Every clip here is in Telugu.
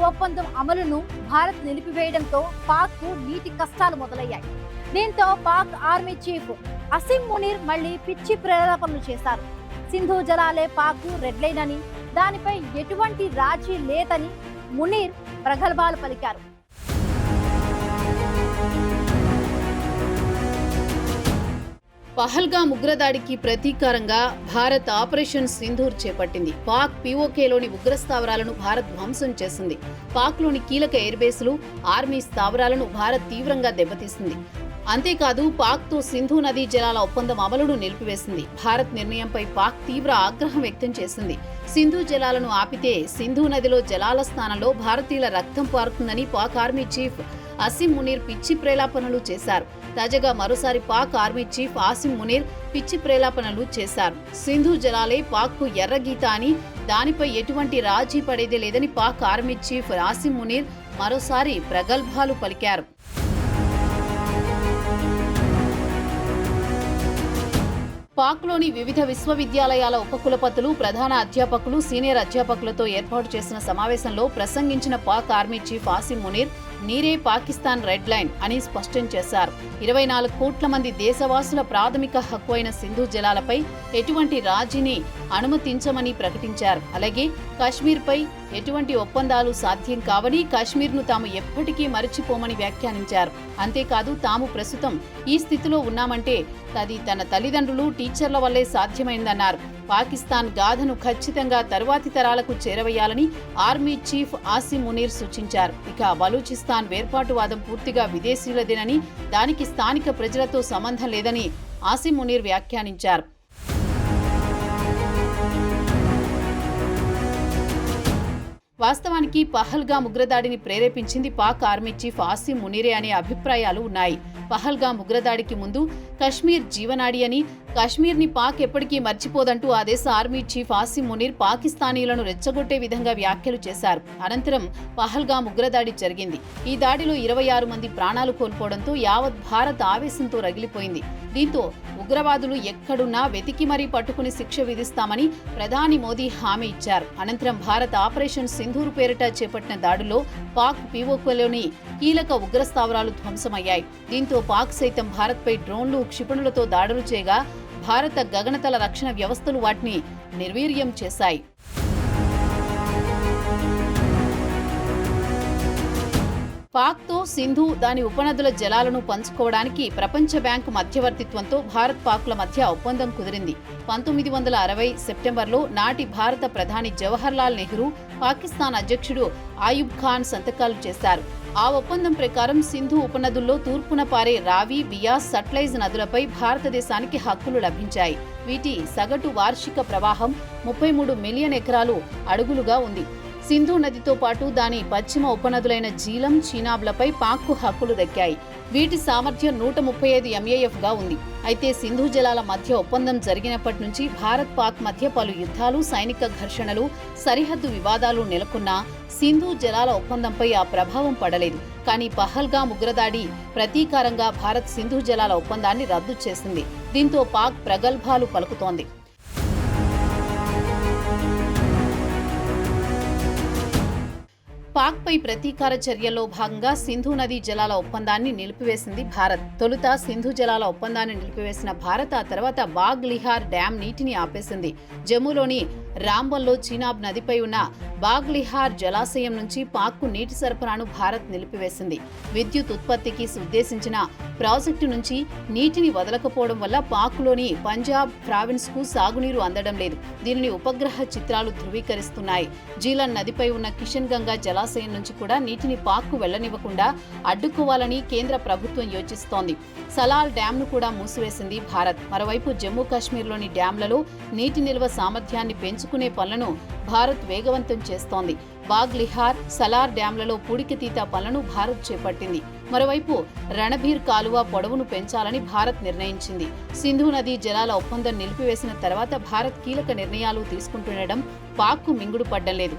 ఒప్పందం అమలును భారత్ నిలిపివేయడంతో పాక్ నీటి కష్టాలు మొదలయ్యాయి. దీంతో పాక్ ఆర్మీ చీఫ్ అసీం మునీర్ మళ్లీ పిచ్చి ప్రేరేపణలు చేశారు. సింధు జలాలే పాక్ రెడ్ లైన్ అని, దానిపై ఎటువంటి రాజీ లేదని మునీర్ ప్రగల్భాలు పలికారు. పహల్గామ్ ఉగ్రదాడికి ప్రతీకారంగా భారత్ ఆపరేషన్ సింధూర్ చేపట్టింది. పాక్ పీఓకేలోని ఉగ్ర స్థావరాలను భారత్ ధ్వంసం చేసింది. పాక్లోని కీలక ఎయిర్బేసులు, ఆర్మీ స్థావరాలను భారత్ తీవ్రంగా దెబ్బతీసింది. అంతేకాదు పాక్తో సింధు నదీ జలాల ఒప్పందం అమలును నిలిపివేసింది. భారత్ నిర్ణయంపై పాక్ తీవ్ర ఆగ్రహం వ్యక్తం చేసింది. సింధు జలాలను ఆపితే సింధు నదిలో జలాల స్థానంలో భారతీయుల రక్తం పారుతుందని పాక్ ఆర్మీ చీఫ్ అసీం మునీర్ పిచ్చి ప్రేలాపనలు చేశారు. తాజాగా మరోసారి పాక్ ఆర్మీ చీఫ్ అసీం మునీర్ పిచ్చి ప్రేలాపనలు చేశారు. సింధు జలాలే పాక్కు ఎర్రగీత అని, దానిపై ఎటువంటి రాజీ పడేదే లేదని పాక్ ఆర్మీ చీఫ్ అసీం మునీర్ మరోసారి ప్రగల్భాలు పలికారు. పాక్లోని వివిధ విశ్వవిద్యాలయాల ఉపకులపతులు, ప్రధాన అధ్యాపకులు, సీనియర్ అధ్యాపకులతో ఏర్పాటు చేసిన సమావేశంలో ప్రసంగించిన పాక్ ఆర్మీ చీఫ్ అసీం మునీర్ నీరే పాకిస్తాన్ రెడ్ లైన్ అని స్పష్టం చేశారు. 24 కోట్ల మంది దేశవాసుల ప్రాథమిక హక్కు అయిన సింధు జలాలపై ఎటువంటి రాజీని అనుమతించమని ప్రకటించారు. అలాగే కాశ్మీర్పై ఎటువంటి ఒప్పందాలు సాధ్యం కావని, కాశ్మీర్ను తాము ఎప్పటికీ మరచిపోమని వ్యాఖ్యానించారు. అంతేకాదు తాము ప్రస్తుతం ఈ స్థితిలో ఉన్నామంటే అది తన తల్లిదండ్రులు, టీచర్ల వల్లే సాధ్యమైందన్నారు. పాకిస్తాన్ గాథను ఖచ్చితంగా తరువాతి తరాలకు చేరవేయాలని ఆర్మీ చీఫ్ అసీం మునీర్ సూచించారు. ఇక బలూచిస్తాన్ వేర్పాటువాదం పూర్తిగా విదేశీయులదేనని, దానికి స్థానిక ప్రజలతో సంబంధం లేదని అసీం మునీర్ వ్యాఖ్యానించారు. వాస్తవానికి పహల్గామ్ ఉగ్రదాడిని ప్రేరేపించింది పాక్ ఆర్మీ చీఫ్ అసీం మునీరే అనే అభిప్రాయాలు ఉన్నాయి. పహల్గామ్ ఉగ్రదాడికి ముందు కశ్మీర్ జీవనాడి అని, కశ్మీర్ని పాక్ ఎప్పటికీ మర్చిపోదంటూ ఆ దేశ ఆర్మీ చీఫ్ అసీం మునీర్ పాకిస్తానీయులను రెచ్చగొట్టే విధంగా వ్యాఖ్యలు చేశారు. అనంతరం పహల్గామ్ ఉగ్రదాడి జరిగింది. ఈ దాడిలో 26 మంది ప్రాణాలు కోల్పోవడంతో యావత్ భారత్ ఆవేశంతో రగిలిపోయింది. దీంతో ఉగ్రవాదులు ఎక్కడున్నా వెతికి మరీ పట్టుకుని శిక్ష విధిస్తామని ప్రధాని మోదీ హామీ ఇచ్చారు. అనంతరం భారత్ ఆపరేషన్ సింధూర్ పేరిట చేపట్టిన దాడుల్లో పాక్ పీఓకేలోని కీలక ఉగ్ర స్థావరాలు ధ్వంసమయ్యాయి. దీంతో పాక్ సైతం భారత్పై డ్రోన్లు, క్షిపణులతో దాడులు చేయగా భారత గగనతల రక్షణ వ్యవస్థలు వాటిని నిర్వీర్యం చేశాయి. పాక్తో సింధు, దాని ఉపనదుల జలాలను పంచుకోవడానికి ప్రపంచ బ్యాంకు మధ్యవర్తిత్వంతో భారత్ పాక్ల మధ్య ఒప్పందం కుదిరింది. 1960 సెప్టెంబర్లో నాటి భారత ప్రధాని జవహర్లాల్ నెహ్రూ, పాకిస్తాన్ అధ్యక్షుడు ఆయుబ్ ఖాన్ సంతకాలు చేశారు. ఆ ఒప్పందం ప్రకారం సింధు ఉపనదుల్లో తూర్పున పారే రావి, బియాస్, సట్లైజ్ నదులపై భారతదేశానికి హక్కులు లభించాయి. వీటి సగటు వార్షిక ప్రవాహం 33 మిలియన్ ఎకరాలు అడుగులుగా ఉంది. సింధు నదితో పాటు దాని పశ్చిమ ఉపనదులైన జీలం, చీనాబ్లపై పాక్కు హక్కులు దక్కాయి. వీటి సామర్థ్యం 135 MAF గా ఉంది. అయితే సింధు జలాల మధ్య ఒప్పందం జరిగినప్పటి నుంచి భారత్ పాక్ మధ్య పలు యుద్ధాలు, సైనిక ఘర్షణలు, సరిహద్దు వివాదాలు నెలకొన్నా సింధు జలాల ఒప్పందంపై ఆ ప్రభావం పడలేదు. కానీ పహల్గామ్ ఉగ్రదాడి ప్రతీకారంగా భారత్ సింధు జలాల ఒప్పందాన్ని రద్దు చేసింది. దీంతో పాక్ ప్రగల్భాలు పలుకుతోంది. పాక్పై ప్రతీకార చర్యల్లో భాగంగా సింధు నదీ జలాల ఒప్పందాన్ని నిలిపివేసింది భారత్. తొలుత సింధు జలాల ఒప్పందాన్ని నిలిపివేసిన భారత్ ఆ తర్వాత బాగ్ లిహార్ డ్యాం నీటిని ఆపేసింది. జమ్మూలోని రాంబన్లో చీనాబ్ నదిపై ఉన్న బాగ్ లిహార్ జలాశయం నుంచి పాక్కు నీటి సరఫరాను భారత్ నిలిపివేసింది. విద్యుత్ ఉత్పత్తికి ఉద్దేశించిన ప్రాజెక్టు నుంచి నీటిని వదలకపోవడం వల్ల పాక్లోని పంజాబ్ ప్రావిన్స్కు సాగునీరు అందడం లేదు. దీనిని ఉపగ్రహ చిత్రాలు ధృవీకరిస్తున్నాయి. జీలన్ నదిపై ఉన్న కిషన్ గంగా జలాశయం నుంచి కూడా నీటిని పాక్కు వెళ్లనివ్వకుండా అడ్డుకోవాలని కేంద్ర ప్రభుత్వం యోచిస్తోంది. సలాల్ డ్యాంను కూడా మూసివేసింది భారత్. మరోవైపు జమ్మూ కాశ్మీర్లోని డ్యాంలలో నీటి నిల్వ సామర్థ్యాన్ని పెంచుకునే పనులను భారత్ వేగవంతం చేస్తోంది. బాగ్ లిహార్, సలార్ డ్యాంలలో పూడికతీత పనులను భారత్ చేపట్టింది. మరోవైపు రణబీర్ కాలువ పొడవును పెంచాలని భారత్ నిర్ణయించింది. సింధు నదీ జలాల ఒప్పందం నిలిపివేసిన తర్వాత భారత్ కీలక నిర్ణయాలు తీసుకుంటుండడం పాక్కు మింగుడు పడ్డం లేదు.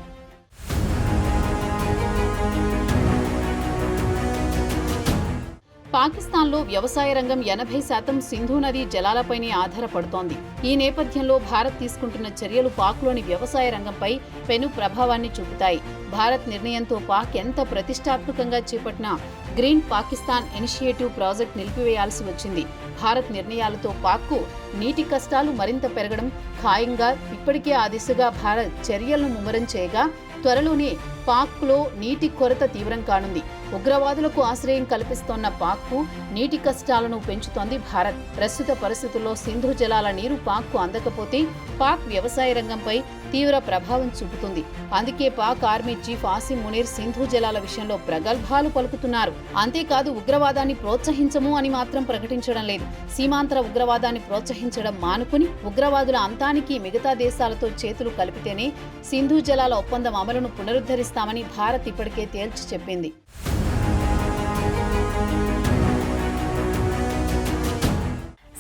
పాకిస్తాన్లో వ్యవసాయ రంగం 80% సింధు నదీ జలాలపైనే ఆధారపడుతోంది. ఈ నేపథ్యంలో భారత్ తీసుకుంటున్న చర్యలు పాక్లోని వ్యవసాయ రంగంపై పెను ప్రభావాన్ని చూపుతాయి. భారత్ నిర్ణయంతో పాక్ ఎంత ప్రతిష్టాత్మకంగా చేపట్టిన గ్రీన్ పాకిస్తాన్ ఇనిషియేటివ్ ప్రాజెక్ట్ నిలిపివేయాల్సి వచ్చింది. భారత్ నిర్ణయాలతో పాక్కు నీటి కష్టాలు మరింత పెరగడం ఖాయంగా. ఇప్పటికే ఆ దిశగా భారత్ చర్యలను ముమ్మరం చేయగా త్వరలోనే పాక్లో నీటి కొరత తీవ్రం కానుంది. ఉగ్రవాదులకు ఆశ్రయం కల్పిస్తోన్న పాక్కు నీటి కష్టాలను పెంచుతోంది భారత్. ప్రస్తుత పరిస్థితుల్లో సింధు జలాల నీరు పాక్కు అందకపోతే పాక్ వ్యవసాయ రంగంపై తీవ్ర ప్రభావం చూపుతుంది. అందుకే పాక్ ఆర్మీ చీఫ్ ఆసిం మునీర్ సింధు జలాల విషయంలో ప్రగల్భాలు పలుకుతున్నారు. అంతేకాదు ఉగ్రవాదాన్ని ప్రోత్సహించము అని మాత్రం ప్రకటించడం లేదు. సీమాంతర ఉగ్రవాదాన్ని ప్రోత్సహించడం మానుకుని ఉగ్రవాదుల అంతానికి మిగతా దేశాలతో చేతులు కలిపితేనే సింధు జలాల ఒప్పందం అమలును పునరుద్ధరిస్తామని భారత్ ఇప్పటికే తేల్చి చెప్పింది.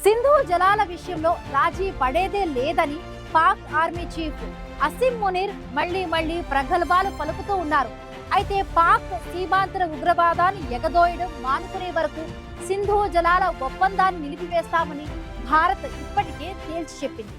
సింధు జలాల విషయంలో రాజీ పడేదే లేదని పాక్ ఆర్మీ చీఫ్ అసిం మునీర్ మళ్లీ ప్రగల్భాలు పలుకుతూ ఉన్నారు. అయితే పాక్ సీమాంతర ఉగ్రవాదాన్ని ఎగదోయడం మానుకునే వరకు సింధు జలాల ఒప్పందాన్ని నిలిపివేస్తామని భారత్ ఇప్పటికే తేల్చి చెప్పింది.